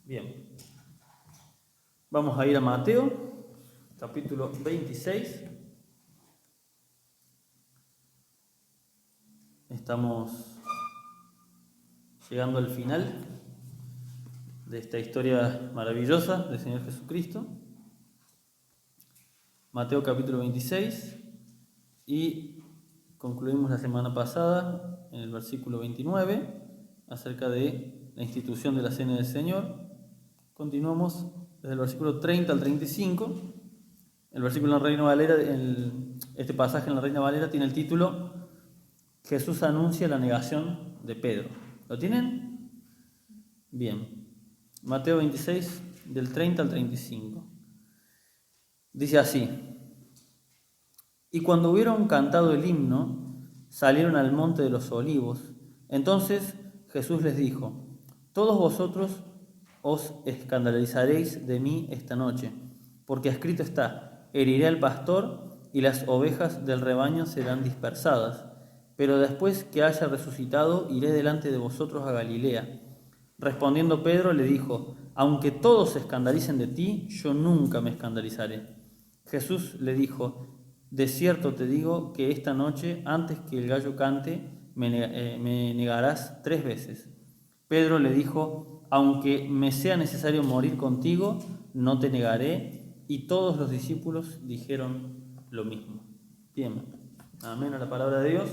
Bien, vamos a ir a Mateo, capítulo 26. Estamos llegando al final de esta historia maravillosa del Señor Jesucristo. Mateo capítulo 26 y concluimos la semana pasada en el versículo 29 acerca de la institución de la Cena del Señor. Continuamos desde el versículo 30 al 35. El versículo en la Reina Valera, este pasaje en la Reina Valera tiene el título Jesús anuncia la negación de Pedro. ¿Lo tienen? Bien. Mateo 26, del 30 al 35. Dice así: Y cuando hubieron cantado el himno, salieron al monte de los olivos. Entonces Jesús les dijo: Todos vosotros os escandalizaréis de mí esta noche, porque escrito está: heriré al pastor y las ovejas del rebaño serán dispersadas. Pero después que haya resucitado, iré delante de vosotros a Galilea. Respondiendo Pedro le dijo: Aunque todos se escandalicen de ti, yo nunca me escandalizaré. Jesús le dijo: De cierto te digo que esta noche, antes que el gallo cante, me negarás 3 veces. Pedro le dijo: Aunque me sea necesario morir contigo, no te negaré. Y todos los discípulos dijeron lo mismo. Bien, amén a la palabra de Dios.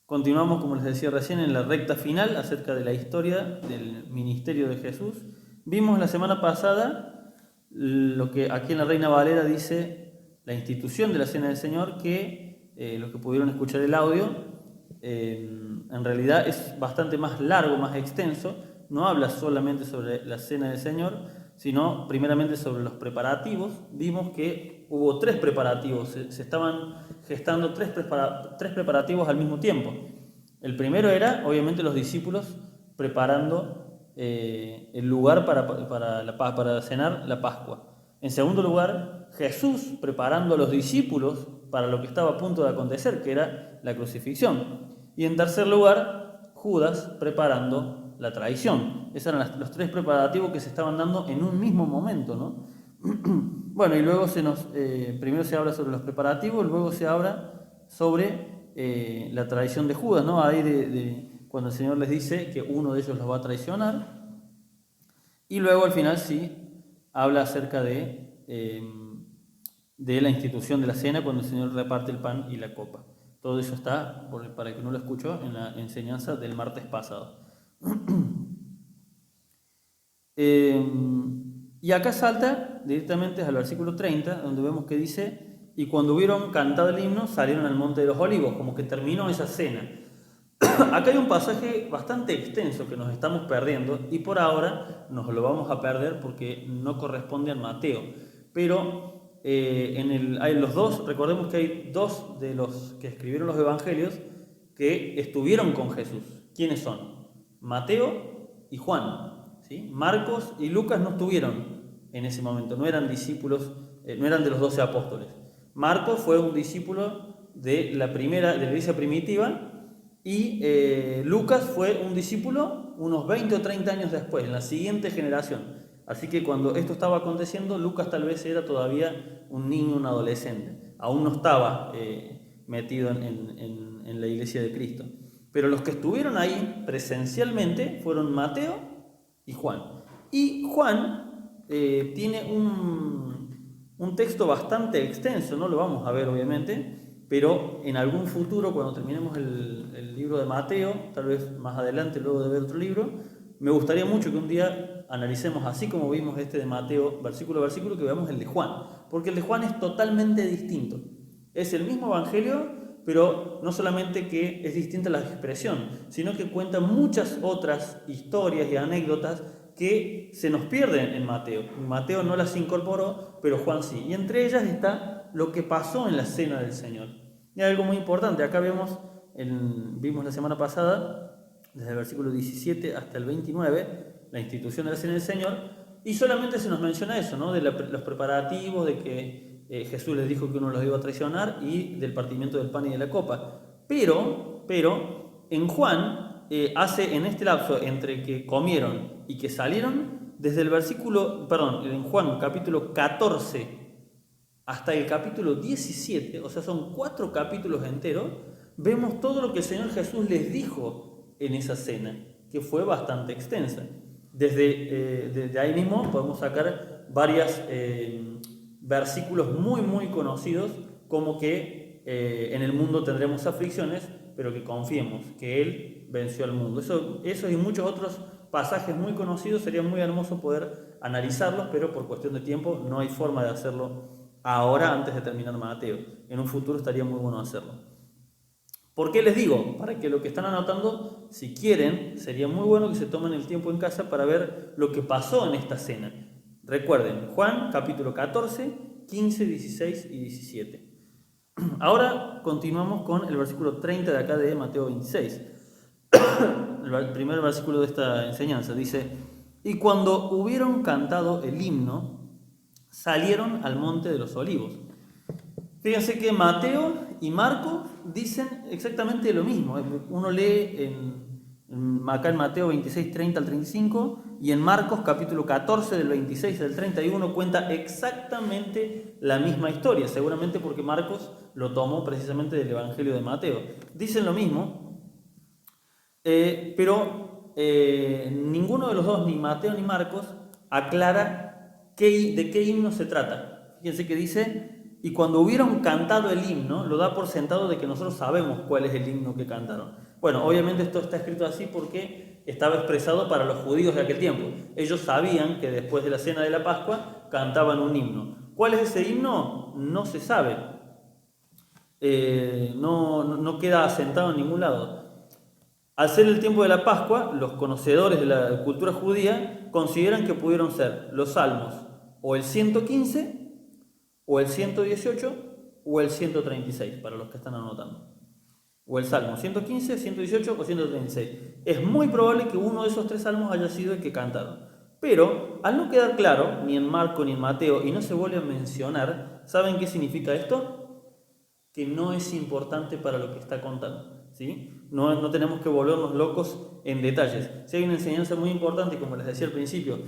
Continuamos, como les decía recién, en la recta final acerca de la historia del ministerio de Jesús. Vimos la semana pasada lo que aquí en la Reina Valera dice la institución de la Cena del Señor, que los que pudieron escuchar el audio, en realidad es bastante más largo, más extenso. No habla solamente sobre la Cena del Señor, sino primeramente sobre los preparativos. Vimos que hubo 3 preparativos, se estaban gestando 3 preparativos al mismo tiempo. El primero era, obviamente, los discípulos preparando el lugar para cenar la Pascua. En segundo lugar, Jesús preparando a los discípulos para lo que estaba a punto de acontecer, que era la crucifixión. Y en tercer lugar, Judas preparando la traición. Esos eran los 3 preparativos que se estaban dando en un mismo momento, ¿no? Bueno, y luego primero se habla sobre los preparativos, luego se habla sobre la traición de Judas, ¿no? Ahí cuando el Señor les dice que uno de ellos los va a traicionar. Y luego al final sí habla acerca de la institución de la cena, cuando el Señor reparte el pan y la copa. Todo eso está, para el que no lo escuchó, en la enseñanza del martes pasado. Y acá salta directamente al versículo 30, donde vemos que dice: Y cuando hubieron cantado el himno, salieron al monte de los olivos, como que terminó esa cena. Acá hay un pasaje bastante extenso que nos estamos perdiendo, y por ahora nos lo vamos a perder porque no corresponde a Mateo. Pero hay los dos, recordemos que hay 2 de los que escribieron los evangelios que estuvieron con Jesús. ¿Quiénes son? Mateo y Juan, ¿sí? Marcos y Lucas no estuvieron en ese momento, no eran discípulos, no eran de los 12 apóstoles. Marcos fue un discípulo de la iglesia primitiva, y Lucas fue un discípulo unos 20 o 30 años después, en la siguiente generación. Así que cuando esto estaba aconteciendo, Lucas tal vez era todavía un niño, un adolescente. Aún no estaba metido en la iglesia de Cristo. Pero los que estuvieron ahí presencialmente fueron Mateo y Juan. Y Juan tiene un texto bastante extenso, no lo vamos a ver obviamente, pero en algún futuro, cuando terminemos el libro de Mateo, tal vez más adelante, luego de ver otro libro, me gustaría mucho que un día analicemos, así como vimos este de Mateo, versículo a versículo, que veamos el de Juan, porque el de Juan es totalmente distinto. Es el mismo evangelio, pero no solamente que es distinta la expresión, sino que cuenta muchas otras historias y anécdotas que se nos pierden en Mateo. Mateo no las incorporó, pero Juan sí. Y entre ellas está lo que pasó en la cena del Señor. Y hay algo muy importante. Acá vimos la semana pasada, desde el versículo 17 hasta el 29, la institución de la cena del Señor, y solamente se nos menciona eso, ¿no? De los preparativos, de que Jesús les dijo que uno los iba a traicionar, y del partimiento del pan y de la copa. Pero en Juan hace en este lapso entre que comieron y que salieron, desde el versículo, perdón, en Juan capítulo 14 hasta el capítulo 17, o sea, son 4 capítulos enteros, vemos todo lo que el Señor Jesús les dijo en esa cena, que fue bastante extensa. Desde ahí mismo podemos sacar varios versículos muy, muy conocidos, como que en el mundo tendremos aflicciones, pero que confiemos que Él venció al mundo. Eso y muchos otros pasajes muy conocidos, sería muy hermoso poder analizarlos, pero por cuestión de tiempo no hay forma de hacerlo ahora antes de terminar Mateo. En un futuro estaría muy bueno hacerlo. ¿Por qué les digo? Para que lo que están anotando, si quieren, sería muy bueno que se tomen el tiempo en casa para ver lo que pasó en esta cena. Recuerden, Juan capítulo 14, 15, 16 y 17. Ahora continuamos con el versículo 30 de acá de Mateo 26. El primer versículo de esta enseñanza dice: y cuando hubieron cantado el himno, salieron al monte de los olivos. Fíjense que Mateo y Marcos dicen exactamente lo mismo. Uno lee acá en Mateo 26, 30 al 35, y en Marcos capítulo 14 del 26 al 31 cuenta exactamente la misma historia, seguramente porque Marcos lo tomó precisamente del Evangelio de Mateo. Dicen lo mismo, pero ninguno de los dos, ni Mateo ni Marcos, aclara de qué himno se trata. Fíjense que dice: y cuando hubieron cantado el himno, lo da por sentado de que nosotros sabemos cuál es el himno que cantaron. Bueno, obviamente esto está escrito así porque estaba expresado para los judíos de aquel tiempo. Ellos sabían que después de la cena de la Pascua cantaban un himno. ¿Cuál es ese himno? No se sabe. No queda asentado en ningún lado. Al ser el tiempo de la Pascua, los conocedores de la cultura judía consideran que pudieron ser los salmos o el 115, o el 118, o el 136, para los que están anotando. O el salmo 115, 118 o 136. Es muy probable que uno de esos 3 salmos haya sido el que cantaron. Pero, al no quedar claro, ni en Marco ni en Mateo, y no se vuelve a mencionar, ¿saben qué significa esto? Que no es importante para lo que está contando, ¿sí? No tenemos que volvernos locos en detalles. Si hay una enseñanza muy importante, como les decía al principio,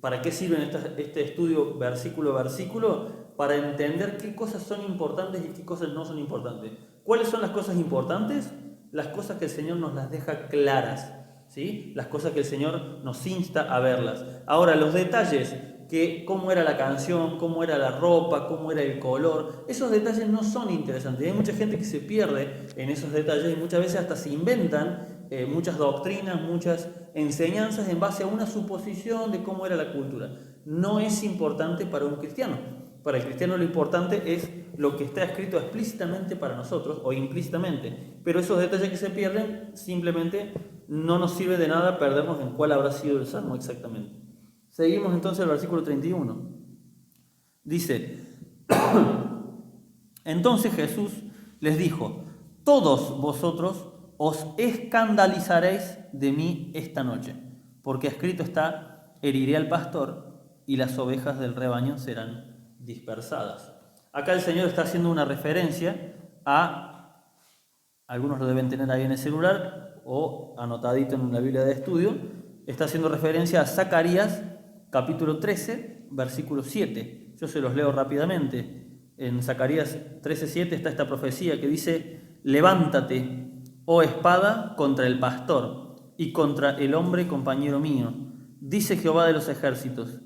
¿para qué sirve este estudio versículo a versículo? Para entender qué cosas son importantes y qué cosas no son importantes. ¿Cuáles son las cosas importantes? Las cosas que el Señor nos las deja claras, ¿sí? Las cosas que el Señor nos insta a verlas. Ahora, los detalles, cómo era la canción, cómo era la ropa, cómo era el color, esos detalles no son interesantes. Hay mucha gente que se pierde en esos detalles y muchas veces hasta se inventan muchas doctrinas, muchas enseñanzas en base a una suposición de cómo era la cultura. No es importante para un cristiano. Para el cristiano lo importante es lo que está escrito explícitamente para nosotros o implícitamente. Pero esos detalles que se pierden simplemente no nos sirve de nada perdernos en cuál habrá sido el salmo exactamente. Seguimos entonces el versículo 31. Dice: entonces Jesús les dijo: todos vosotros os escandalizaréis de mí esta noche, porque escrito está: heriré al pastor y las ovejas del rebaño serán dispersadas. Acá el Señor está haciendo una referencia algunos lo deben tener ahí en el celular o anotadito en una Biblia de estudio, está haciendo referencia a Zacarías capítulo 13, versículo 7. Yo se los leo rápidamente. En Zacarías 13:7 está esta profecía que dice: levántate, oh espada, contra el pastor y contra el hombre compañero mío, dice Jehová de los ejércitos.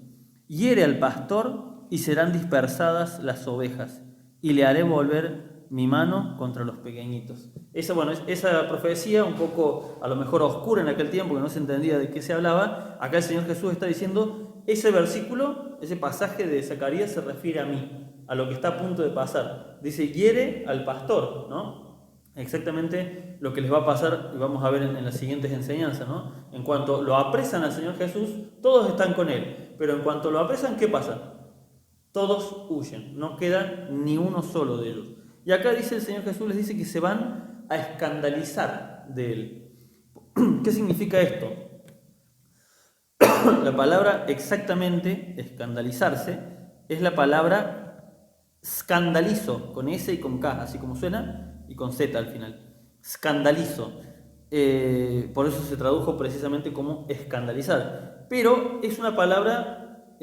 Hiere al pastor y serán dispersadas las ovejas, y le haré volver mi mano contra los pequeñitos. Esa profecía, un poco a lo mejor oscura en aquel tiempo, que no se entendía de qué se hablaba, acá el Señor Jesús está diciendo: ese versículo, ese pasaje de Zacarías se refiere a mí, a lo que está a punto de pasar. Dice: hiere al pastor, ¿no? Exactamente lo que les va a pasar, y vamos a ver en las siguientes enseñanzas, ¿no? En cuanto lo apresan al Señor Jesús, todos están con Él, pero en cuanto lo apresan, ¿qué pasa? Todos huyen, no queda ni uno solo de ellos. Y acá dice el Señor Jesús, les dice que se van a escandalizar de Él. ¿Qué significa esto? La palabra exactamente, escandalizarse, es la palabra escandalizo, con S y con K, así como suena, y con Z al final. Escandalizo. Por eso se tradujo precisamente como escandalizar. Pero es una palabra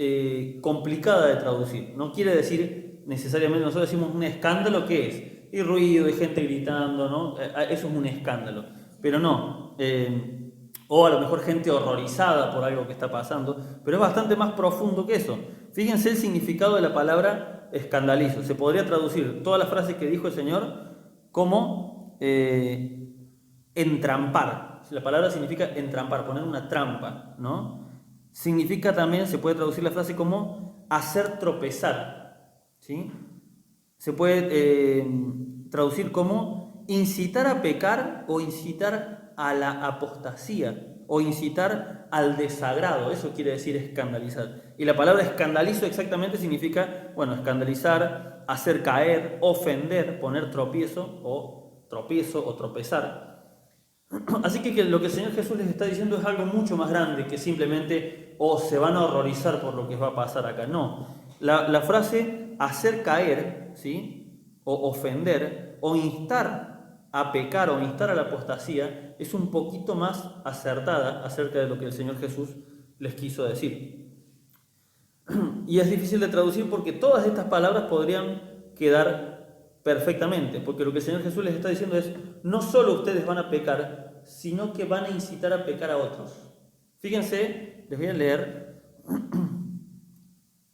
complicada de traducir. No quiere decir necesariamente, nosotros decimos un escándalo, ¿qué es? Y ruido, y gente gritando, ¿no? Eso es un escándalo. Pero no. O a lo mejor gente horrorizada por algo que está pasando. Pero es bastante más profundo que eso. Fíjense el significado de la palabra escandalizo. Se podría traducir todas las frases que dijo el Señor como entrampar. La palabra significa entrampar, poner una trampa, ¿no? Significa también, se puede traducir la frase como hacer tropezar, ¿sí? Se puede traducir como incitar a pecar o incitar a la apostasía o incitar al desagrado. Eso quiere decir escandalizar. Y la palabra escandalizo exactamente significa, bueno, escandalizar, hacer caer, ofender, poner tropiezo o tropezar. Así que lo que el Señor Jesús les está diciendo es algo mucho más grande que simplemente se van a horrorizar por lo que va a pasar acá. No, la frase hacer caer, ¿sí? O ofender, o instar a pecar o instar a la apostasía es un poquito más acertada acerca de lo que el Señor Jesús les quiso decir. Y es difícil de traducir porque todas estas palabras podrían quedar perfectamente, porque lo que el Señor Jesús les está diciendo es, no solo ustedes van a pecar, sino que van a incitar a pecar a otros. Fíjense, les voy a leer,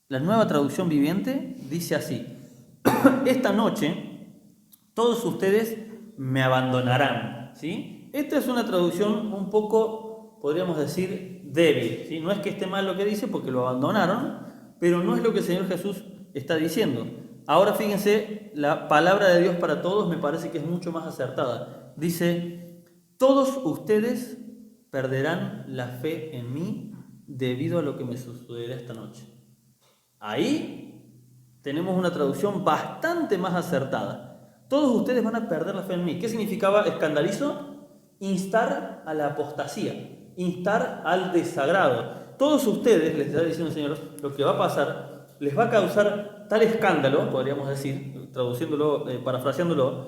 la Nueva Traducción Viviente dice así, esta noche todos ustedes me abandonarán, ¿sí? Esta es una traducción un poco, podríamos decir, débil, ¿sí? No es que esté mal lo que dice porque lo abandonaron, pero no es lo que el Señor Jesús está diciendo. Ahora fíjense, la palabra de Dios para todos me parece que es mucho más acertada. Dice, todos ustedes perderán la fe en mí debido a lo que me sucederá esta noche. Ahí tenemos una traducción bastante más acertada. Todos ustedes van a perder la fe en mí. ¿Qué significaba escandalizo? Instar a la apostasía, instar al desagrado. Todos ustedes, les está diciendo el Señor, lo que va a pasar les va a causar tal escándalo, podríamos decir, traduciéndolo, parafraseándolo,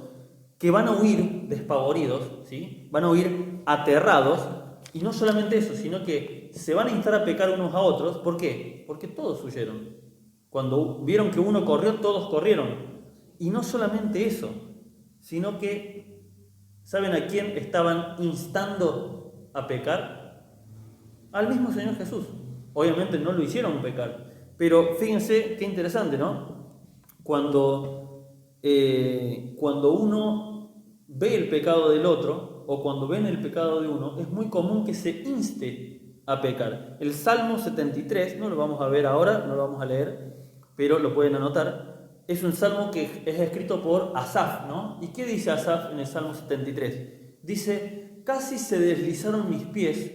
que van a huir despavoridos, ¿sí? Van a huir aterrados, y no solamente eso, sino que se van a instar a pecar unos a otros. ¿Por qué? Porque todos huyeron. Cuando vieron que uno corrió, todos corrieron. Y no solamente eso, sino que, ¿saben a quién estaban instando a pecar? Al mismo Señor Jesús. Obviamente no lo hicieron pecar. Pero fíjense qué interesante, ¿no? Cuando uno ve el pecado del otro, o cuando ven el pecado de uno, es muy común que se inste a pecar. El Salmo 73, no lo vamos a ver ahora, no lo vamos a leer, pero lo pueden anotar, es un salmo que es escrito por Asaf, ¿no? ¿Y qué dice Asaf en el Salmo 73? Dice, casi se deslizaron mis pies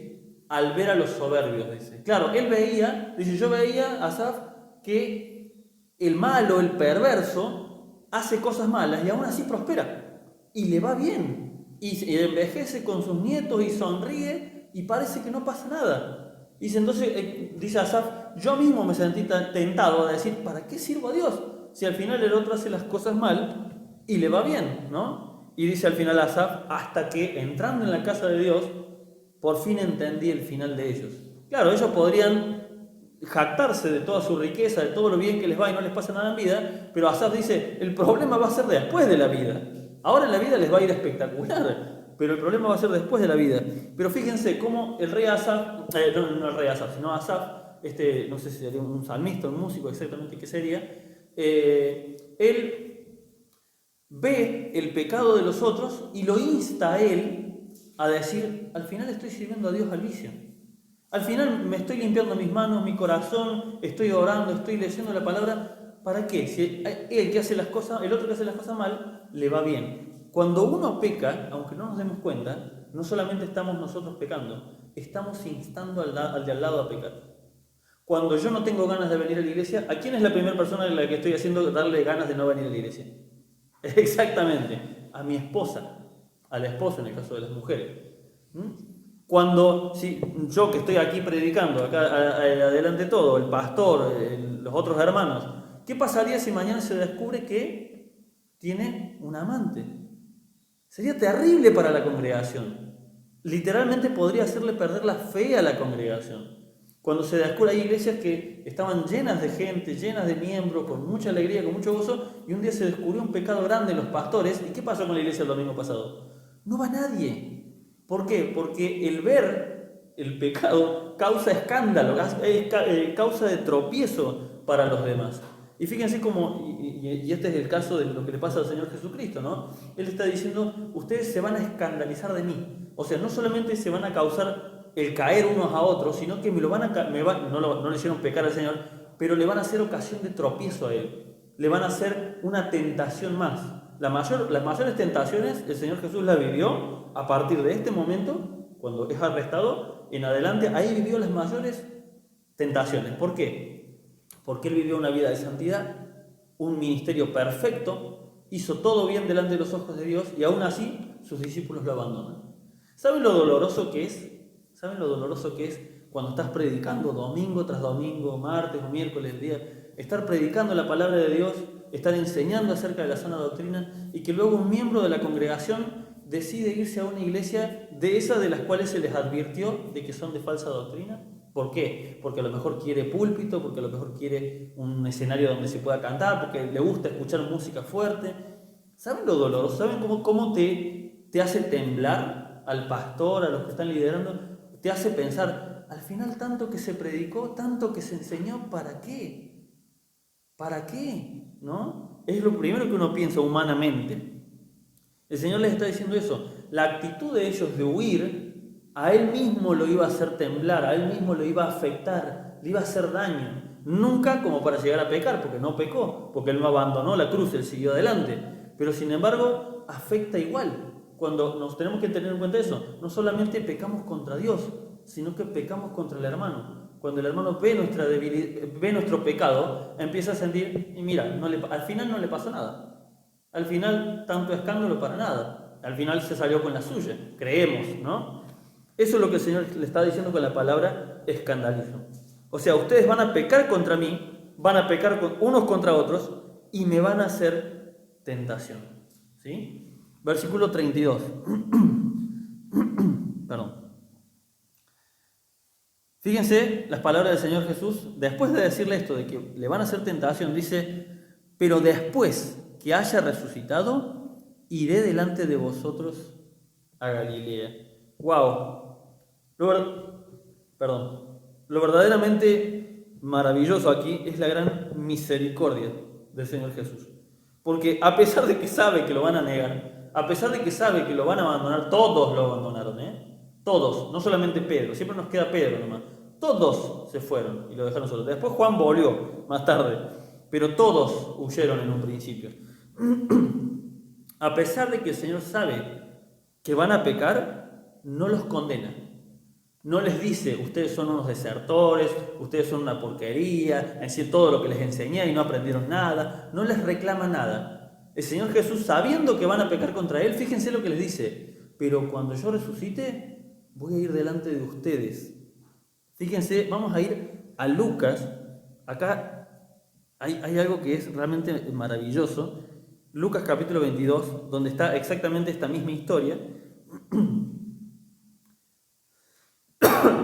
al ver a los soberbios, dice. Claro, él veía, dice, yo veía, Asaf, que el malo, el perverso, hace cosas malas y aún así prospera. Y le va bien. Y envejece con sus nietos y sonríe y parece que no pasa nada. Dice, entonces, dice Asaf, yo mismo me sentí tentado a decir, ¿para qué sirvo a Dios? Si al final el otro hace las cosas mal y le va bien, ¿no? Y dice al final Asaf, hasta que entrando en la casa de Dios, por fin entendí el final de ellos. Claro, ellos podrían jactarse de toda su riqueza, de todo lo bien que les va y no les pasa nada en vida, pero Asaf dice, el problema va a ser después de la vida. Ahora en la vida les va a ir espectacular, pero el problema va a ser después de la vida. Pero fíjense cómo el rey Asaf, no el rey Asaf, sino Asaf, no sé si sería un salmista, un músico, exactamente qué sería, él ve el pecado de los otros y lo insta a él a decir, al final estoy sirviendo a Dios al vicio. Al final me estoy limpiando mis manos, mi corazón, estoy orando, estoy leyendo la palabra. ¿Para qué? Si el que hace las cosas, el otro que hace las cosas mal, le va bien. Cuando uno peca, aunque no nos demos cuenta, no solamente estamos nosotros pecando, estamos instando al de al lado a pecar. Cuando yo no tengo ganas de venir a la iglesia, ¿a quién es la primera persona a la que estoy haciendo darle ganas de no venir a la iglesia? Exactamente, a mi esposa. A la esposa en el caso de las mujeres. Cuando yo que estoy aquí predicando, acá adelante todo, el pastor, los otros hermanos, ¿qué pasaría si mañana se descubre que tiene un amante? Sería terrible para la congregación. literalmente podría hacerle perder la fe a la congregación. Cuando se descubre, hay iglesias que estaban llenas de gente, llenas de miembros, con mucha alegría, con mucho gozo, y un día se descubrió un pecado grande en los pastores. ¿Y qué pasó con la iglesia el domingo pasado? No va nadie. ¿Por qué? Porque el ver el pecado causa escándalo, causa de tropiezo para los demás. Y fíjense cómo, y este es el caso de lo que le pasa al Señor Jesucristo, ¿no? Él está diciendo, ustedes se van a escandalizar de mí. O sea, no solamente se van a causar el caer unos a otros, sino que no le hicieron pecar al Señor, pero le van a hacer ocasión de tropiezo a Él. Le van a hacer una tentación más. Las mayores tentaciones el Señor Jesús las vivió a partir de este momento, cuando es arrestado, en adelante, ahí vivió las mayores tentaciones. ¿Por qué? Porque Él vivió una vida de santidad, un ministerio perfecto, hizo todo bien delante de los ojos de Dios y aún así sus discípulos lo abandonan. ¿Saben lo doloroso que es? ¿Saben lo doloroso que es cuando estás predicando domingo tras domingo, martes o miércoles, estar predicando la palabra de Dios, estar enseñando acerca de la sana doctrina y que luego un miembro de la congregación decide irse a una iglesia de esas de las cuales se les advirtió de que son de falsa doctrina? ¿Por qué? Porque a lo mejor quiere púlpito, porque a lo mejor quiere un escenario donde se pueda cantar, porque le gusta escuchar música fuerte. ¿Saben lo doloroso? ¿Saben cómo te hace temblar al pastor, a los que están liderando? Te hace pensar, al final tanto que se predicó, tanto que se enseñó, ¿para qué? ¿Para qué? ¿No? Es lo primero que uno piensa humanamente. El Señor les está diciendo eso. La actitud de ellos de huir, a Él mismo lo iba a hacer temblar, a Él mismo lo iba a afectar, le iba a hacer daño. Nunca como para llegar a pecar, porque no pecó, porque Él no abandonó la cruz, Él siguió adelante. Pero sin embargo, afecta igual. Cuando nos tenemos que tener en cuenta eso, no solamente pecamos contra Dios, sino que pecamos contra el hermano. Cuando el hermano ve nuestra debilidad, ve nuestro pecado, empieza a sentir, y mira, al final no le pasó nada. Al final, tanto escándalo para nada. Al final se salió con la suya, creemos, ¿no? Eso es lo que el Señor le está diciendo con la palabra escandalizo. O sea, ustedes van a pecar contra mí, van a pecar unos contra otros y me van a hacer tentación. ¿Sí? Versículo 32. Perdón. Fíjense las palabras del Señor Jesús. Después de decirle esto, de que le van a hacer tentación, dice, pero después que haya resucitado, iré delante de vosotros a Galilea. ¡Wow! Lo verdaderamente maravilloso aquí es la gran misericordia del Señor Jesús. Porque a pesar de que sabe que lo van a negar, a pesar de que sabe que lo van a abandonar, todos lo abandonaron, Todos, no solamente Pedro, siempre nos queda Pedro nomás. Todos se fueron y lo dejaron solo. Después Juan volvió más tarde, pero todos huyeron en un principio. A pesar de que el Señor sabe que van a pecar, no los condena. No les dice, ustedes son unos desertores, ustedes son una porquería, es decir, todo lo que les enseñé y no aprendieron nada. No les reclama nada. El Señor Jesús, sabiendo que van a pecar contra Él, fíjense lo que les dice, pero cuando yo resucite, voy a ir delante de ustedes. Fíjense, vamos a ir a Lucas. Acá hay algo que es realmente maravilloso. Lucas capítulo 22, donde está exactamente esta misma historia.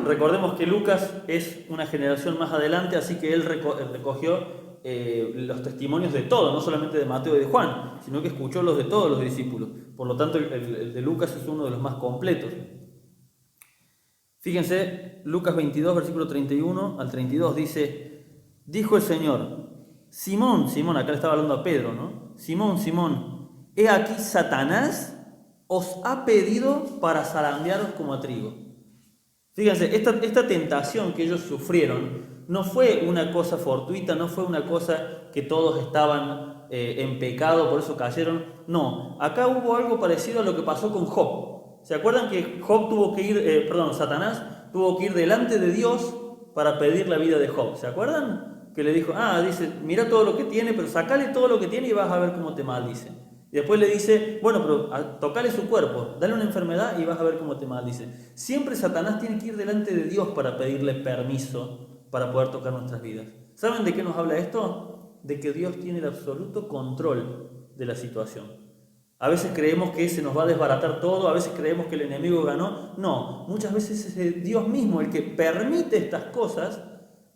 Recordemos que Lucas es una generación más adelante, así que él recogió los testimonios de todos, no solamente de Mateo y de Juan, sino que escuchó los de todos los discípulos. Por lo tanto, el de Lucas es uno de los más completos. Fíjense, Lucas 22, versículo 31 al 32 dice, dijo el Señor, Simón, acá le estaba hablando a Pedro, ¿no? Simón, he aquí Satanás os ha pedido para zarandearos como a trigo. Fíjense, esta tentación que ellos sufrieron no fue una cosa fortuita, no fue una cosa que todos estaban en pecado, por eso cayeron. No, acá hubo algo parecido a lo que pasó con Job. ¿Se acuerdan que Satanás tuvo que ir delante de Dios para pedir la vida de Job? ¿Se acuerdan? Que le dijo, dice, mira todo lo que tiene, pero sacale todo lo que tiene y vas a ver cómo te maldice. Y después le dice, bueno, pero tocale su cuerpo, dale una enfermedad y vas a ver cómo te maldice. Siempre Satanás tiene que ir delante de Dios para pedirle permiso para poder tocar nuestras vidas. ¿Saben de qué nos habla esto? De que Dios tiene el absoluto control de la situación. A veces creemos que se nos va a desbaratar todo, a veces creemos que el enemigo ganó. No, muchas veces es Dios mismo el que permite estas cosas,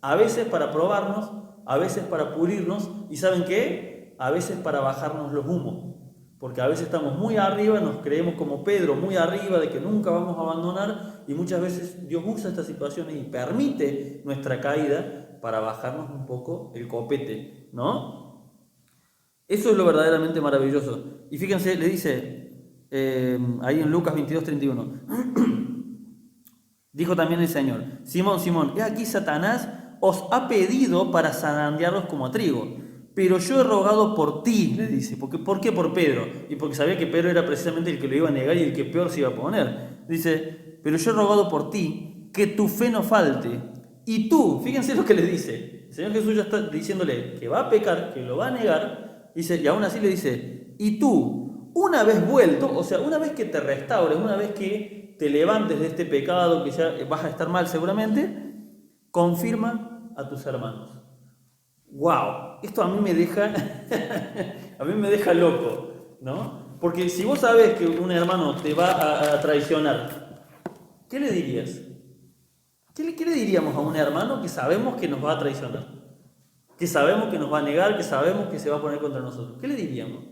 a veces para probarnos, a veces para pulirnos, y ¿saben qué? A veces para bajarnos los humos. Porque a veces estamos muy arriba, nos creemos como Pedro, muy arriba, de que nunca vamos a abandonar, y muchas veces Dios usa estas situaciones y permite nuestra caída para bajarnos un poco el copete, ¿no? Eso es lo verdaderamente maravilloso. Y fíjense, le dice ahí en Lucas 22:31, dijo también el Señor: Simón, Simón, he aquí Satanás os ha pedido para zarandearos como a trigo, pero yo he rogado por ti, le dice. ¿Por qué por Pedro? Y porque sabía que Pedro era precisamente el que lo iba a negar y el que peor se iba a poner. Dice: pero yo he rogado por ti, que tu fe no falte. Y tú, fíjense lo que le dice. El Señor Jesús ya está diciéndole que va a pecar, que lo va a negar. Dice, y aún así le dice: y tú, una vez vuelto, o sea, una vez que te restaures, una vez que te levantes de este pecado, que ya vas a estar mal seguramente, confirma a tus hermanos. ¡Wow! Esto a mí me deja, a mí me deja loco, ¿no? Porque si vos sabés que un hermano te va a traicionar, ¿qué le dirías? ¿Qué le diríamos a un hermano que sabemos que nos va a traicionar? Que sabemos que nos va a negar, que sabemos que se va a poner contra nosotros. ¿Qué le diríamos?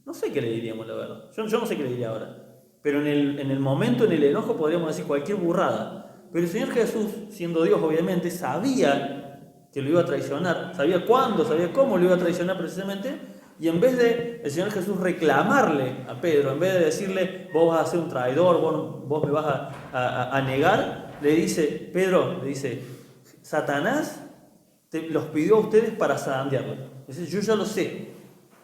No sé qué le diríamos, la verdad. Yo no sé qué le diría ahora. Pero en el momento, en el enojo, podríamos decir cualquier burrada. Pero el Señor Jesús, siendo Dios obviamente, sabía que lo iba a traicionar, sabía cuándo, sabía cómo lo iba a traicionar precisamente, y en vez de el Señor Jesús reclamarle a Pedro, en vez de decirle: vos vas a ser un traidor, vos me vas a negar, le dice, Pedro, le dice: Satanás los pidió a ustedes para zarandearlo. Dice: yo ya lo sé,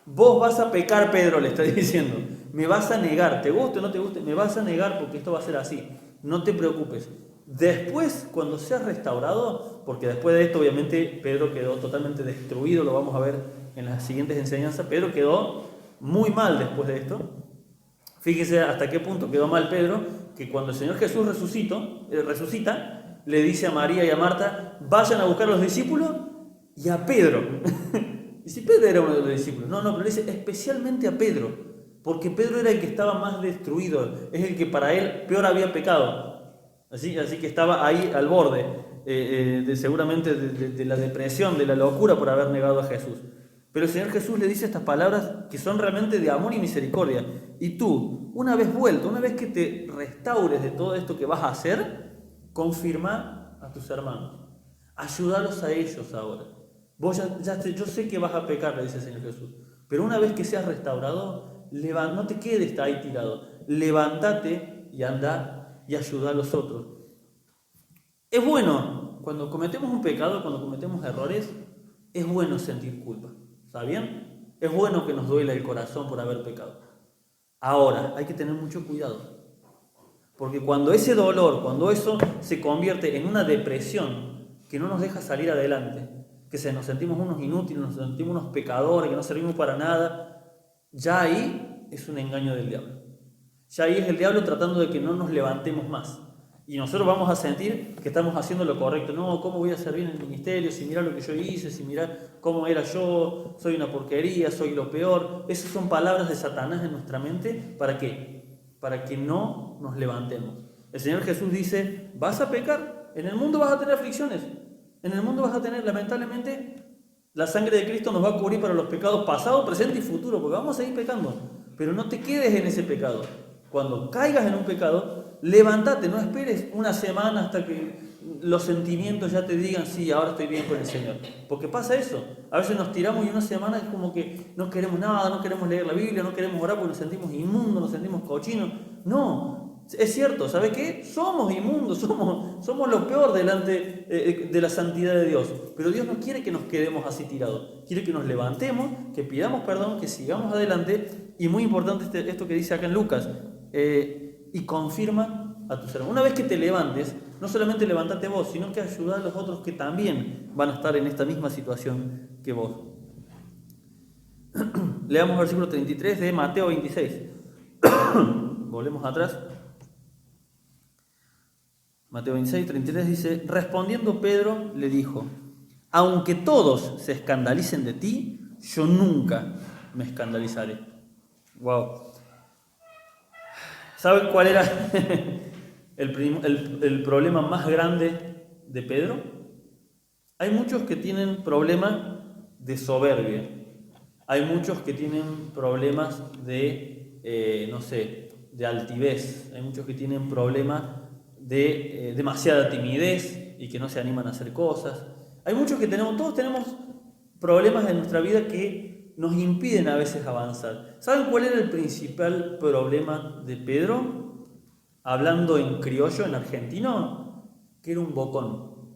vos vas a pecar, Pedro, le está diciendo, me vas a negar, te guste o no te guste, me vas a negar porque esto va a ser así, no te preocupes. Después, cuando seas restaurado, porque después de esto obviamente Pedro quedó totalmente destruido, lo vamos a ver en las siguientes enseñanzas. Pedro quedó muy mal después de esto. Fíjese hasta qué punto quedó mal Pedro, que cuando el Señor Jesús resucita, le dice a María y a Marta: vayan a buscar a los discípulos y a Pedro. Y si Pedro era uno de los discípulos, no, pero le dice especialmente a Pedro, porque Pedro era el que estaba más destruido, es el que para él peor había pecado. Así que estaba ahí al borde, seguramente de la depresión, de la locura por haber negado a Jesús. Pero el Señor Jesús le dice estas palabras que son realmente de amor y misericordia. Y tú, una vez vuelto, una vez que te restaures de todo esto que vas a hacer, confirma a tus hermanos. Ayúdalos a ellos ahora. Yo sé que vas a pecar, le dice el Señor Jesús. Pero una vez que seas restaurado, no te quedes ahí tirado. Levántate y anda y ayuda a los otros. Es bueno, cuando cometemos un pecado, cuando cometemos errores, es bueno sentir culpa. ¿Está bien? Es bueno que nos duela el corazón por haber pecado. Ahora, hay que tener mucho cuidado. Porque cuando ese dolor, cuando eso se convierte en una depresión que no nos deja salir adelante, que nos sentimos unos inútiles, nos sentimos unos pecadores, que no servimos para nada, ya ahí es un engaño del diablo. Ya ahí es el diablo tratando de que no nos levantemos más. Y nosotros vamos a sentir que estamos haciendo lo correcto. No, ¿cómo voy a servir en el ministerio? Si mirá lo que yo hice, si mirá cómo era yo, soy una porquería, soy lo peor. Esas son palabras de Satanás en nuestra mente. ¿Para qué? Para que no nos levantemos. El Señor Jesús dice: vas a pecar, en el mundo vas a tener aflicciones, en el mundo vas a tener, lamentablemente, la sangre de Cristo nos va a cubrir para los pecados pasados, presente y futuro, porque vamos a seguir pecando. Pero no te quedes en ese pecado. Cuando caigas en un pecado, levántate, no esperes una semana hasta que los sentimientos ya te digan: sí, ahora estoy bien con el Señor. Porque pasa eso, a veces nos tiramos y una semana es como que no queremos nada, no queremos leer la Biblia, no queremos orar porque nos sentimos inmundos, nos sentimos cochinos. No, es cierto, ¿sabe qué? Somos inmundos, somos lo peor delante de la santidad de Dios. Pero Dios no quiere que nos quedemos así tirados, quiere que nos levantemos, que pidamos perdón, que sigamos adelante. Y muy importante esto que dice acá en Lucas, y confirma a tus hermanos. Una vez que te levantes, no solamente levantate vos, sino que ayuda a los otros que también van a estar en esta misma situación que vos. Leamos el versículo 33 de Mateo 26. Volvemos atrás. Mateo 26, 33 dice: respondiendo Pedro le dijo: aunque todos se escandalicen de ti, yo nunca me escandalizaré. Wow. ¿Saben cuál era el problema más grande de Pedro? Hay muchos que tienen problemas de soberbia. Hay muchos que tienen problemas de, no sé, de altivez. Hay muchos que tienen problemas de demasiada timidez y que no se animan a hacer cosas. Hay muchos que todos tenemos problemas en nuestra vida que nos impiden a veces avanzar. ¿Saben cuál era el principal problema de Pedro? Hablando en criollo, en argentino, que era un bocón.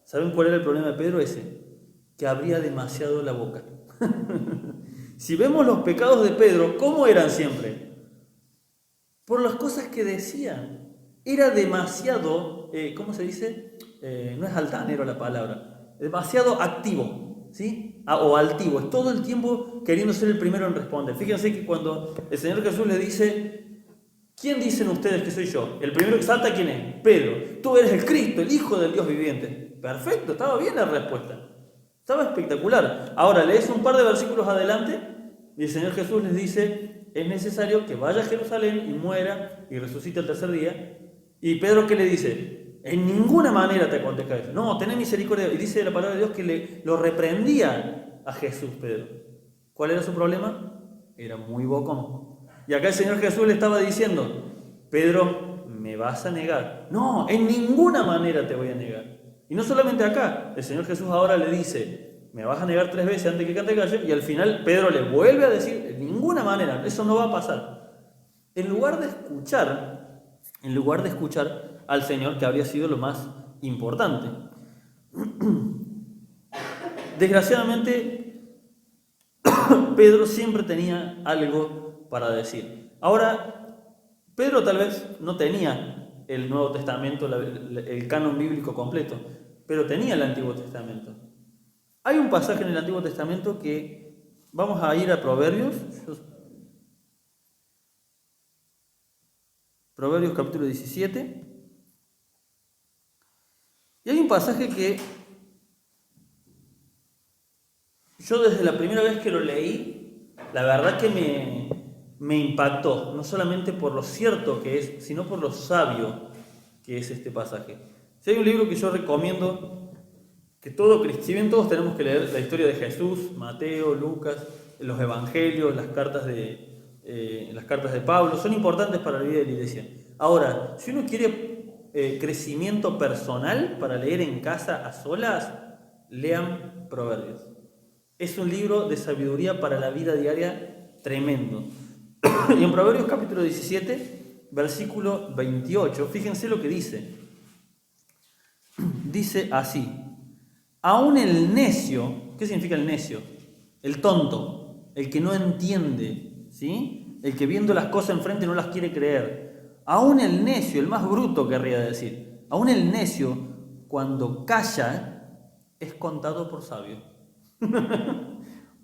¿Saben cuál era el problema de Pedro? Ese, que abría demasiado la boca. Si vemos los pecados de Pedro, ¿cómo eran siempre? Por las cosas que decía. Era demasiado, ¿cómo se dice? No es altanero la palabra, demasiado activo, ¿sí? O altivo, es todo el tiempo queriendo ser el primero en responder. Fíjense que cuando el Señor Jesús le dice, ¿quién dicen ustedes que soy yo? El primero que salta, ¿quién es? Pedro. Tú eres el Cristo, el Hijo del Dios viviente. Perfecto, estaba bien la respuesta. Estaba espectacular. Ahora lees un par de versículos adelante y el Señor Jesús les dice, es necesario que vaya a Jerusalén y muera y resucite el tercer día. Y Pedro, ¿qué le dice? En ninguna manera te acontezca eso. No, tené misericordia. Y dice la palabra de Dios que lo reprendía a Jesús, Pedro. ¿Cuál era su problema? Era muy bocón. Y acá el Señor Jesús le estaba diciendo, Pedro, me vas a negar. No, en ninguna manera te voy a negar. Y no solamente acá, el Señor Jesús ahora le dice, me vas a negar 3 veces antes que cante gallo, y al final Pedro le vuelve a decir, de ninguna manera, eso no va a pasar. En lugar de escuchar al Señor, que habría sido lo más importante. Desgraciadamente, Pedro siempre tenía algo para decir. Ahora, Pedro tal vez no tenía el Nuevo Testamento, el canon bíblico completo, pero tenía el Antiguo Testamento. Hay un pasaje en el Antiguo Testamento que vamos a ir a Proverbios. Proverbios capítulo 17. Y hay un pasaje que yo desde la primera vez que lo leí, la verdad que me impactó, no solamente por lo cierto que es, sino por lo sabio que es este pasaje. Si hay un libro que yo recomiendo, que si bien todos tenemos que leer la historia de Jesús, Mateo, Lucas, los evangelios, las cartas de Pablo, son importantes para la vida de la iglesia. Ahora, si uno quiere crecimiento personal para leer en casa a solas, lean Proverbios. Es un libro de sabiduría para la vida diaria tremendo. Y en Proverbios capítulo 17, versículo 28, fíjense lo que dice. Dice así, aún el necio, ¿qué significa el necio? El tonto, el que no entiende, ¿sí? El que viendo las cosas enfrente no las quiere creer. Aún el necio, el más bruto querría decir, aún el necio cuando calla es contado por sabio.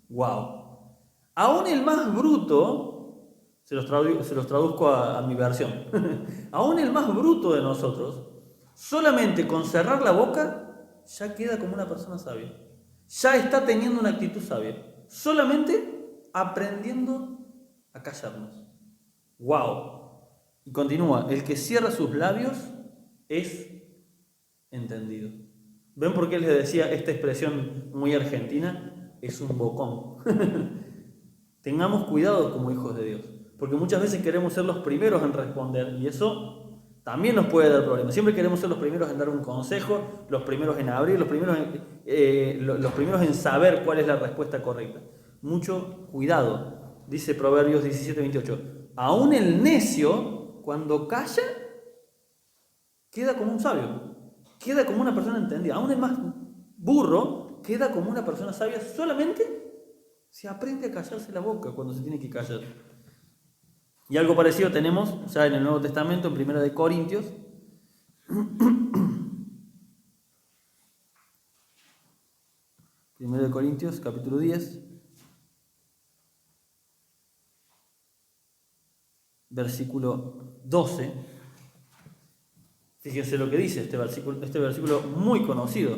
Wow. Aún el más bruto, se los traduzco a mi versión, aún el más bruto de nosotros, solamente con cerrar la boca, ya queda como una persona sabia. Ya está teniendo una actitud sabia. Solamente aprendiendo a callarnos. ¡Wow! Y continúa, el que cierra sus labios es entendido. ¿Ven por qué les decía esta expresión muy argentina? Es un bocón. Tengamos cuidado como hijos de Dios, porque muchas veces queremos ser los primeros en responder y eso también nos puede dar problemas. Siempre queremos ser los primeros en dar un consejo, los primeros en abrir, los primeros en saber cuál es la respuesta correcta. Mucho cuidado, dice Proverbios 17:28. Aún el necio, cuando calla, queda como un sabio, queda como una persona entendida. Aún el más burro queda como una persona sabia solamente si aprende a callarse la boca cuando se tiene que callar. Y algo parecido tenemos ya en el Nuevo Testamento, en 1 de Corintios. 1 de Corintios, capítulo 10, versículo 12. Fíjense lo que dice este versículo muy conocido.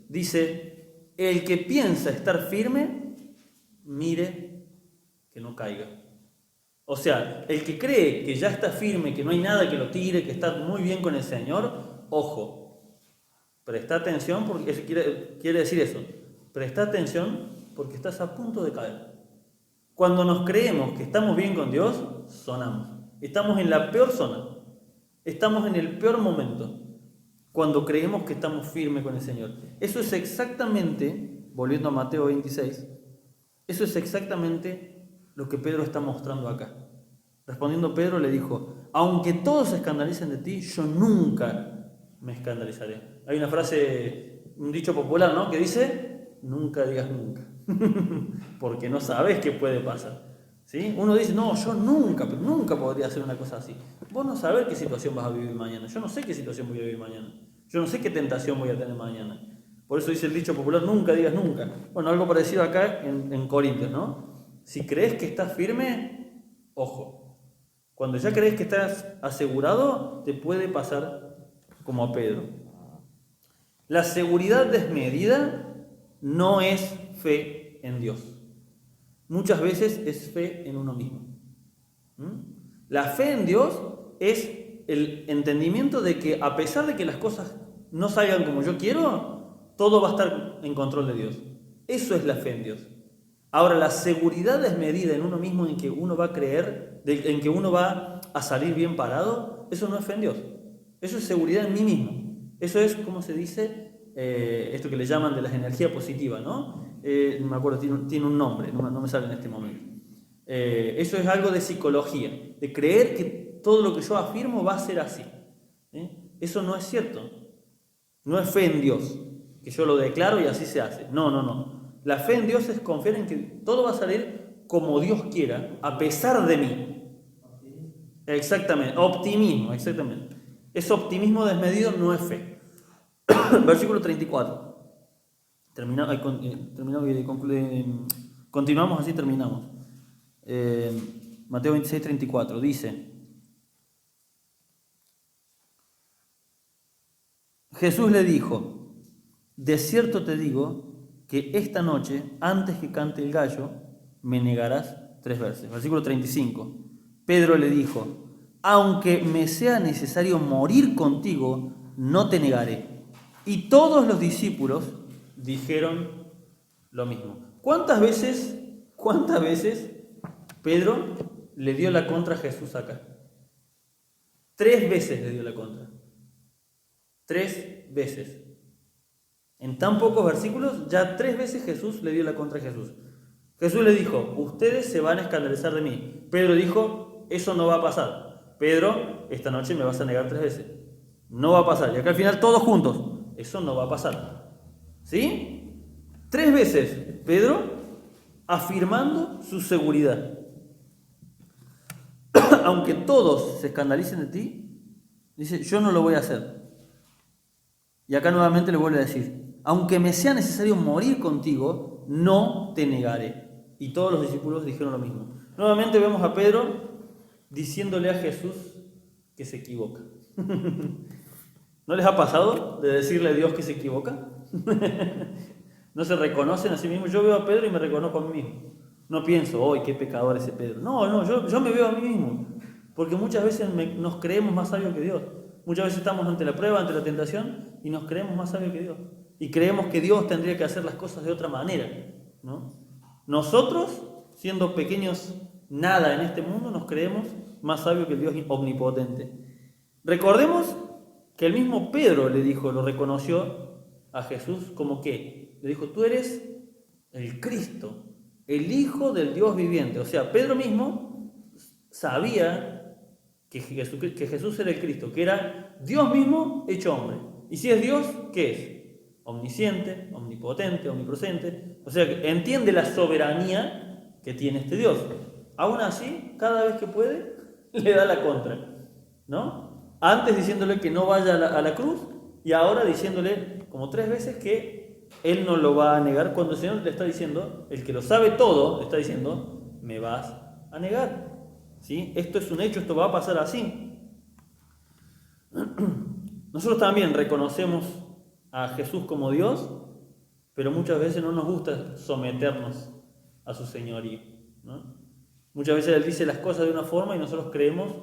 Dice, el que piensa estar firme, mire que no caiga. O sea, el que cree que ya está firme, que no hay nada que lo tire, que está muy bien con el Señor, ojo, presta atención porque eso quiere decir eso. Presta atención porque estás a punto de caer. Cuando nos creemos que estamos bien con Dios, sonamos. Estamos en la peor zona. Estamos en el peor momento. Cuando creemos que estamos firmes con el Señor. Eso es exactamente, volviendo a Mateo 26, eso es exactamente lo que Pedro está mostrando acá. Respondiendo Pedro le dijo, aunque todos se escandalicen de ti, yo nunca me escandalizaré. Hay una frase, un dicho popular, ¿no? Que dice, nunca digas nunca. Porque no sabes qué puede pasar. ¿Sí? Uno dice, no, yo nunca podría hacer una cosa así. Vos no sabés qué situación vas a vivir mañana. Yo no sé qué situación voy a vivir mañana. Yo no sé qué tentación voy a tener mañana. Por eso dice el dicho popular, nunca digas nunca. Bueno, algo parecido acá en Corintios, ¿no? Si crees que estás firme, ojo. Cuando ya crees que estás asegurado, te puede pasar como a Pedro. La seguridad desmedida no es fe en Dios. Muchas veces es fe en uno mismo. La fe en Dios es el entendimiento de que a pesar de que las cosas no salgan como yo quiero, todo va a estar en control de Dios. Eso es la fe en Dios. Ahora, la seguridad desmedida en uno mismo en que uno va a creer, en que uno va a salir bien parado, eso no es fe en Dios. Eso es seguridad en mí mismo. Eso es, ¿cómo se dice? Esto que le llaman de la energía positiva, ¿no? No me acuerdo, tiene un nombre, no me sale en este momento. Eso es algo de psicología, de creer que todo lo que yo afirmo va a ser así. Eso no es cierto. No es fe en Dios, que yo lo declaro y así se hace. No. La fe en Dios es confiar en que todo va a salir como Dios quiera, a pesar de mí. Exactamente, optimismo, exactamente. Ese optimismo desmedido no es fe. Versículo 34. Continuamos así, terminamos. Mateo 26, 34 dice: Jesús le dijo, de cierto te digo que esta noche, antes que cante el gallo, me negarás 3 veces. Versículo 35. Pedro le dijo, aunque me sea necesario morir contigo, no te negaré. Y todos los discípulos dijeron lo mismo. ¿Cuántas veces Pedro le dio la contra a Jesús acá? 3 veces le dio la contra. 3 veces. En tan pocos versículos, ya 3 veces Jesús le dio la contra a Jesús. Jesús le dijo, ustedes se van a escandalizar de mí. Pedro dijo, eso no va a pasar. Pedro, esta noche me vas a negar 3 veces. No va a pasar. Y acá al final todos juntos, eso no va a pasar. ¿Sí? 3 veces Pedro afirmando su seguridad. Aunque todos se escandalicen de ti, dice, yo no lo voy a hacer. Y acá nuevamente le vuelvo a decir, aunque me sea necesario morir contigo, no te negaré. Y todos los discípulos dijeron lo mismo. Nuevamente vemos a Pedro diciéndole a Jesús que se equivoca. ¿No les ha pasado de decirle a Dios que se equivoca? ¿No se reconocen a sí mismos? Yo veo a Pedro y me reconozco a mí mismo. No pienso, ¡ay, qué pecador ese Pedro! No, yo me veo a mí mismo. Porque muchas veces nos creemos más sabios que Dios. Muchas veces estamos ante la prueba, ante la tentación, y nos creemos más sabios que Dios. Y creemos que Dios tendría que hacer las cosas de otra manera, ¿no? Nosotros, siendo pequeños nada en este mundo, nos creemos más sabios que el Dios omnipotente. Recordemos que el mismo Pedro le dijo, lo reconoció a Jesús como que, le dijo, tú eres el Cristo, el Hijo del Dios viviente. O sea, Pedro mismo sabía que Jesús era el Cristo, que era Dios mismo hecho hombre. Y si es Dios, ¿qué es? Omnisciente, omnipotente, omnipresente. O sea, que entiende la soberanía que tiene este Dios. Aún así, cada vez que puede, le da la contra, ¿no? Antes diciéndole que no vaya a la cruz y ahora diciéndole como 3 veces que él no lo va a negar, cuando el Señor le está diciendo, el que lo sabe todo, le está diciendo, me vas a negar. ¿Sí? Esto es un hecho, esto va a pasar así. Nosotros también reconocemos a Jesús como Dios, pero muchas veces no nos gusta someternos a su señorío, ¿no? Muchas veces Él dice las cosas de una forma y nosotros creemos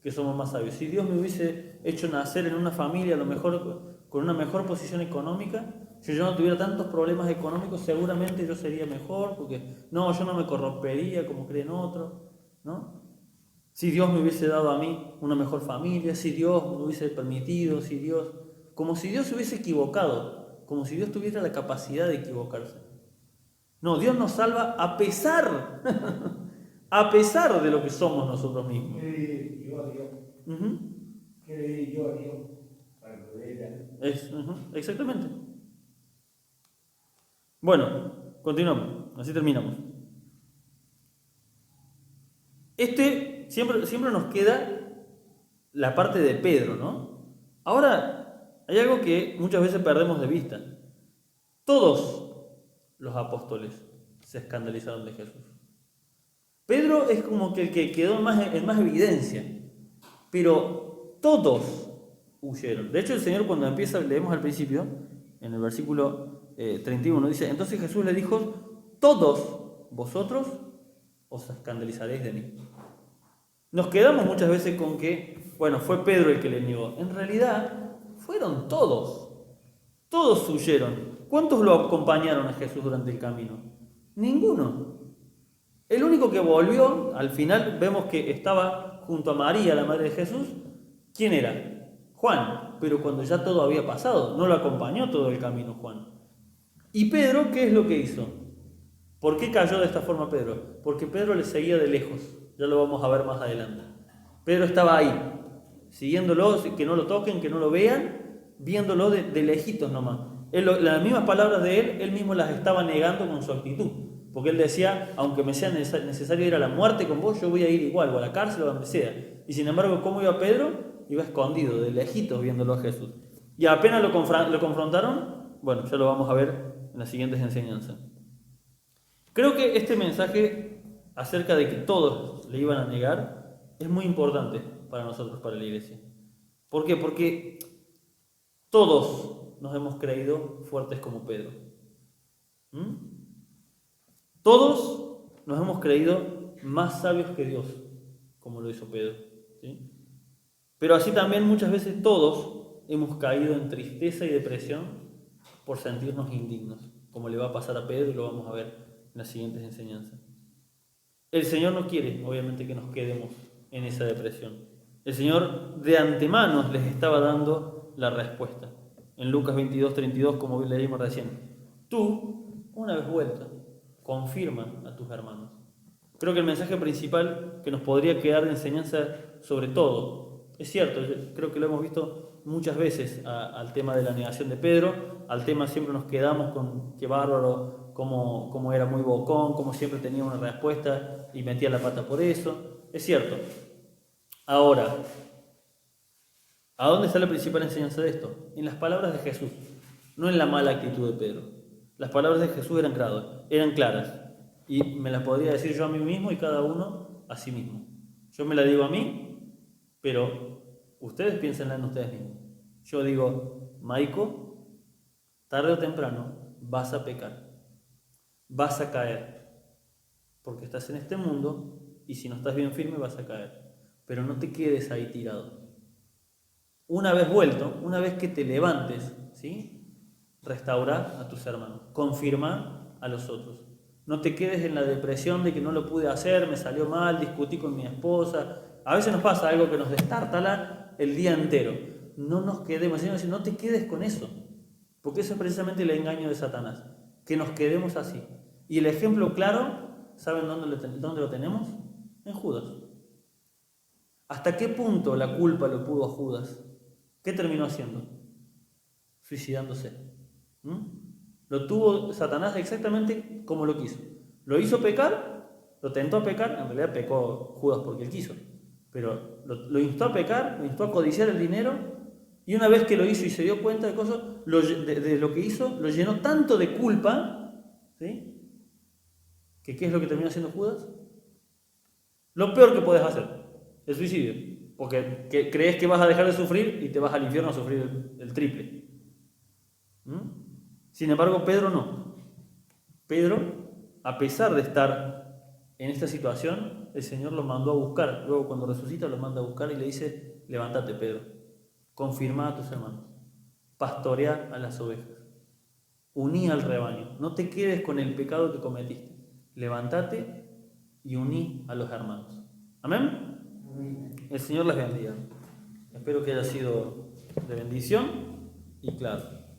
que somos más sabios. Si Dios me hubiese hecho nacer en una familia, a lo mejor con una mejor posición económica, si yo no tuviera tantos problemas económicos, seguramente yo sería mejor, porque no, yo no me corrompería como creen otros, ¿no? Si Dios me hubiese dado a mí una mejor familia, si Dios me hubiese permitido, si Dios... Como si Dios se hubiese equivocado, como si Dios tuviera la capacidad de equivocarse. No, Dios nos salva a pesar, a pesar de lo que somos nosotros mismos. ¿Qué le di yo a Dios? ¿Qué le di yo a Dios para poder Exactamente. Bueno, continuamos, así terminamos. Siempre nos queda la parte de Pedro, ¿no? Ahora, hay algo que muchas veces perdemos de vista. Todos los apóstoles se escandalizaron de Jesús. Pedro es como que el que quedó en más evidencia, pero todos huyeron. De hecho, el Señor cuando empieza, leemos al principio, en el versículo 31, dice, entonces Jesús le dijo, todos vosotros os escandalizaréis de mí. Nos quedamos muchas veces con que, bueno, fue Pedro el que le negó. En realidad, fueron todos. Todos huyeron. ¿Cuántos lo acompañaron a Jesús durante el camino? Ninguno. El único que volvió, al final vemos que estaba junto a María, la madre de Jesús. ¿Quién era? Juan. Pero cuando ya todo había pasado, no lo acompañó todo el camino Juan. ¿Y Pedro qué es lo que hizo? ¿Por qué cayó de esta forma Pedro? Porque Pedro le seguía de lejos. Ya lo vamos a ver más adelante. Pedro estaba ahí, siguiéndolo, que no lo toquen, que no lo vean, viéndolo de lejitos nomás. Las mismas palabras de él mismo las estaba negando con su actitud. Porque él decía, aunque me sea necesario ir a la muerte con vos, yo voy a ir igual, o a la cárcel o a donde sea. Y sin embargo, ¿cómo iba Pedro? Iba escondido, de lejitos, viéndolo a Jesús. Y apenas lo confrontaron, bueno, ya lo vamos a ver en las siguientes enseñanzas. Creo que este mensaje acerca de que todos le iban a negar es muy importante para nosotros, para la iglesia. ¿Por qué? Porque todos nos hemos creído fuertes como Pedro. Todos nos hemos creído más sabios que Dios, como lo hizo Pedro. ¿Sí? Pero así también muchas veces todos hemos caído en tristeza y depresión por sentirnos indignos, como le va a pasar a Pedro y lo vamos a ver en las siguientes enseñanzas. El Señor no quiere, obviamente, que nos quedemos en esa depresión. El Señor de antemano les estaba dando la respuesta. En Lucas 22:32, como leímos recién, tú, una vez vuelta, confirma a tus hermanos. Creo que el mensaje principal que nos podría quedar de enseñanza sobre todo, es cierto, creo que lo hemos visto muchas veces al tema de la negación de Pedro, al tema siempre nos quedamos con qué bárbaro, cómo era muy bocón, cómo siempre tenía una respuesta y metía la pata por eso, es cierto. Ahora, ¿a dónde está la principal enseñanza de esto? En las palabras de Jesús, no en la mala actitud de Pedro. Las palabras de Jesús eran claras y me las podría decir yo a mí mismo y cada uno a sí mismo. Yo me la digo a mí, pero ustedes piénsenla en ustedes mismos. Yo digo, Maico, tarde o temprano vas a pecar, vas a caer, porque estás en este mundo y si no estás bien firme vas a caer. Pero no te quedes ahí tirado. Una vez vuelto, una vez que te levantes, ¿sí? Restaurar a tus hermanos, confirmar a los otros. No te quedes en la depresión de que no lo pude hacer, me salió mal, discutí con mi esposa. A veces nos pasa algo que nos destártala el día entero. No nos quedemos, sino no te quedes con eso, porque eso es precisamente el engaño de Satanás, que nos quedemos así. Y el ejemplo claro, ¿saben dónde lo tenemos? En Judas. ¿Hasta qué punto la culpa lo pudo a Judas? ¿Qué terminó haciendo? Suicidándose. Lo tuvo Satanás exactamente como lo quiso. Lo hizo pecar, lo tentó a pecar, en realidad pecó Judas porque él quiso, pero lo instó a pecar, lo instó a codiciar el dinero, y una vez que lo hizo y se dio cuenta de cosas, de lo que hizo, lo llenó tanto de culpa, ¿sí? ¿Qué es lo que terminó haciendo Judas? Lo peor que puedes hacer, el suicidio. Porque crees que vas a dejar de sufrir y te vas al infierno a sufrir el triple. Sin embargo, Pedro no. Pedro, a pesar de estar en esta situación, el Señor lo mandó a buscar. Luego cuando resucita lo manda a buscar y le dice, levántate Pedro, confirma a tus hermanos, pastorea a las ovejas, uní al rebaño, no te quedes con el pecado que cometiste, levántate y uní a los hermanos. ¿Amén? Amén. El Señor les bendiga. Espero que haya sido de bendición y claro.